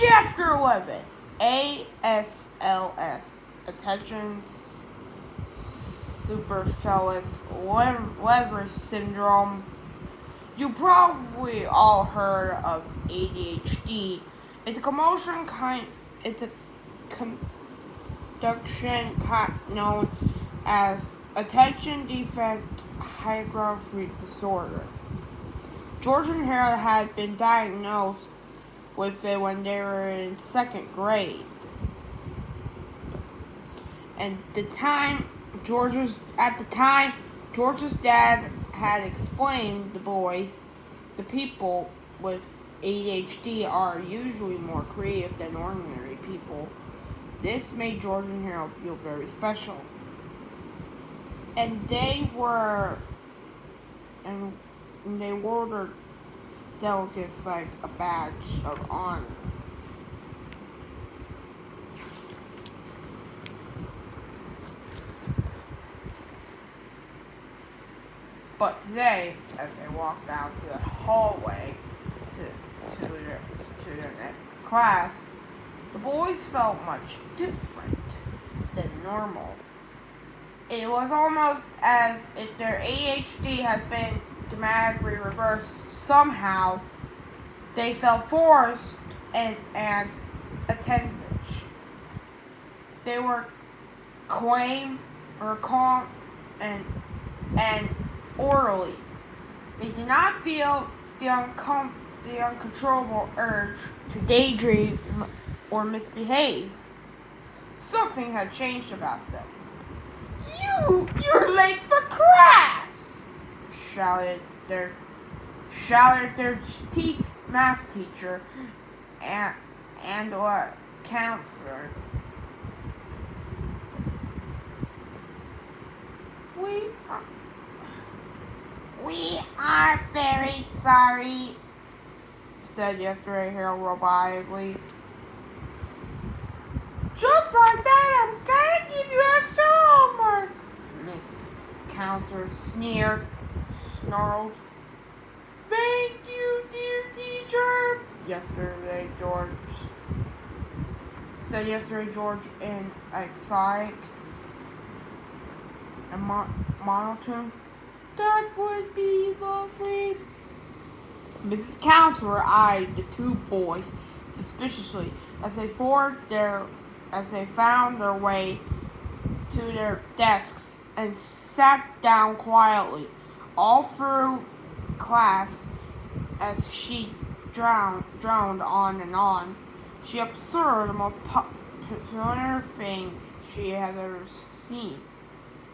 Chapter 11, ASLS, Attention Superfluous Lever Syndrome. You probably all heard of ADHD. It's a conduction known as attention defect hyperactivity disorder. George and Harold had been diagnosed with it when they were in second grade. And George's dad had explained the people with ADHD are usually more creative than ordinary people. This made George and Harold feel very special. And they were their delegates like a badge of honor. But today, as they walked down to the hallway to their next class, the boys felt much different than normal. It was almost as if their ADHD has been dramatically reversed somehow. They felt forced and attendance. They were calm and orderly. They did not feel the uncontrollable urge to daydream or misbehave. Something had changed about them. You're late for class! shouted their math teacher and a counselor. We are very sorry, said yesterday Harold robotically. Just like that, I'm gonna give you extra homework, Miss Counselor snarled. Thank you, dear teacher, said yesterday George in exotic and monotone. That would be lovely. Mrs. Counselor eyed the two boys suspiciously as they found their way to their desks and sat down quietly. All through class, as she droned on and on, she observed the most peculiar thing she had ever seen.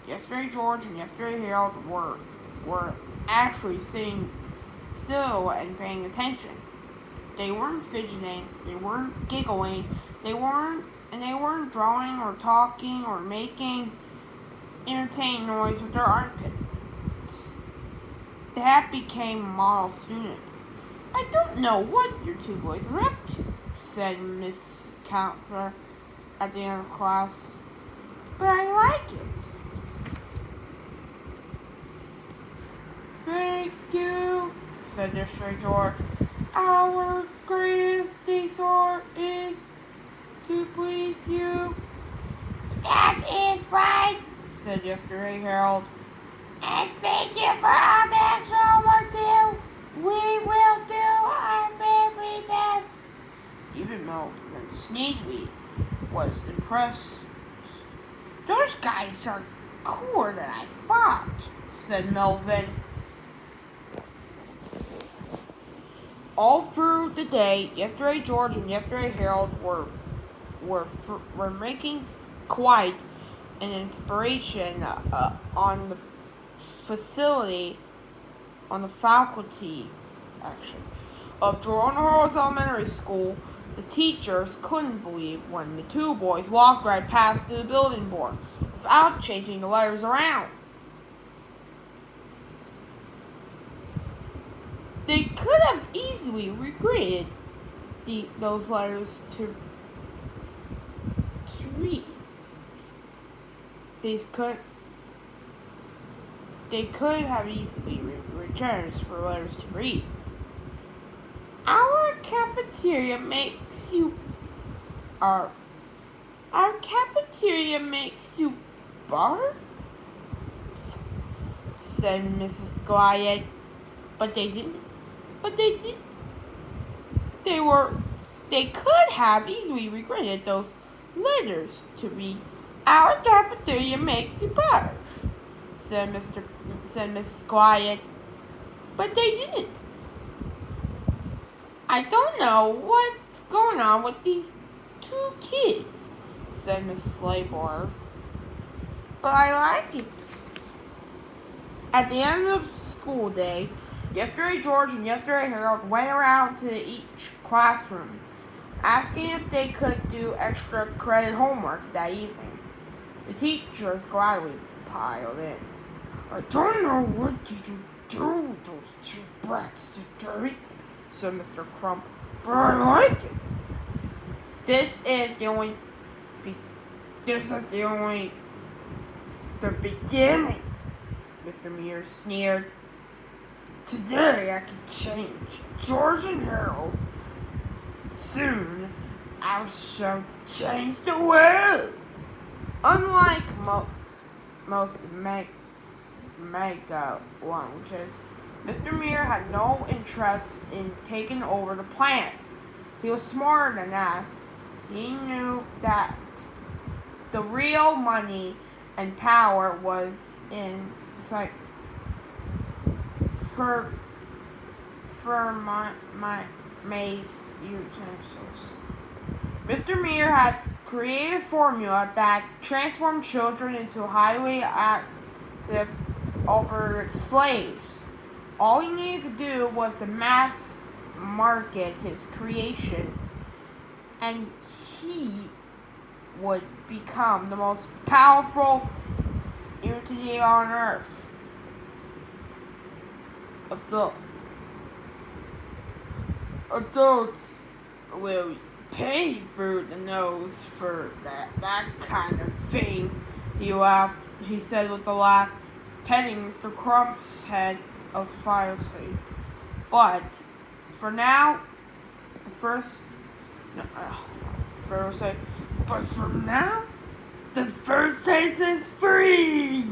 Yesterday George and yesterday Harold were actually sitting still and paying attention. They weren't fidgeting, they weren't giggling, they weren't drawing or talking or making entertaining noise with their armpits. That became model students. I don't know what your two boys are up to, said Miss Counselor at the end of class, but I like it. Thank you, said yesterday George. Our greatest desire is to please you. That is right, said yesterday Harold. And thank you for all the extra homework too. We will do our very best. Even though Sneaky was impressed. Those guys are cooler than I thought, said Melvin. All through the day, yesterday George and yesterday Harold were making quite an inspiration on the faculty of Jerome Horowitz Elementary School. The teachers couldn't believe when the two boys walked right past the building board without changing the letters around. They could have easily regretted those letters to read. They could have easily returned for letters to read. Our capital cafeteria makes you our our cafeteria makes you barf," said Mrs. Goliath. But they didn't. But they did. They were. They could have easily regretted those letters to be, "Our cafeteria makes you barf," said Mrs. Goliath. But they didn't. "I don't know what's going on with these two kids," said Miss Slaybor. "But I like it." At the end of school day, Yesterday George and Yesterday Harold went around to each classroom, asking if they could do extra credit homework that evening. The teachers gladly piled in. "I don't know what did you do with those two brats today," said Mr. Crump, "but I like it." This is the only the beginning," Mr. Mears sneered. "Today I can change George and Harold. Soon I shall change the world." Unlike most mega launches, Mr. Mears had no interest in taking over the planet. He was smarter than that. He knew that the real money and power was in my mace utensils. Mr. Mears had created a formula that transformed children into highly active overt slaves. All he needed to do was to mass market his creation, and he would become the most powerful entity on Earth. Adults will pay through the nose for that kind of thing, he laughed. He said with a laugh, petting Mr. Crump's head affectionately. "But for now, the first taste is free."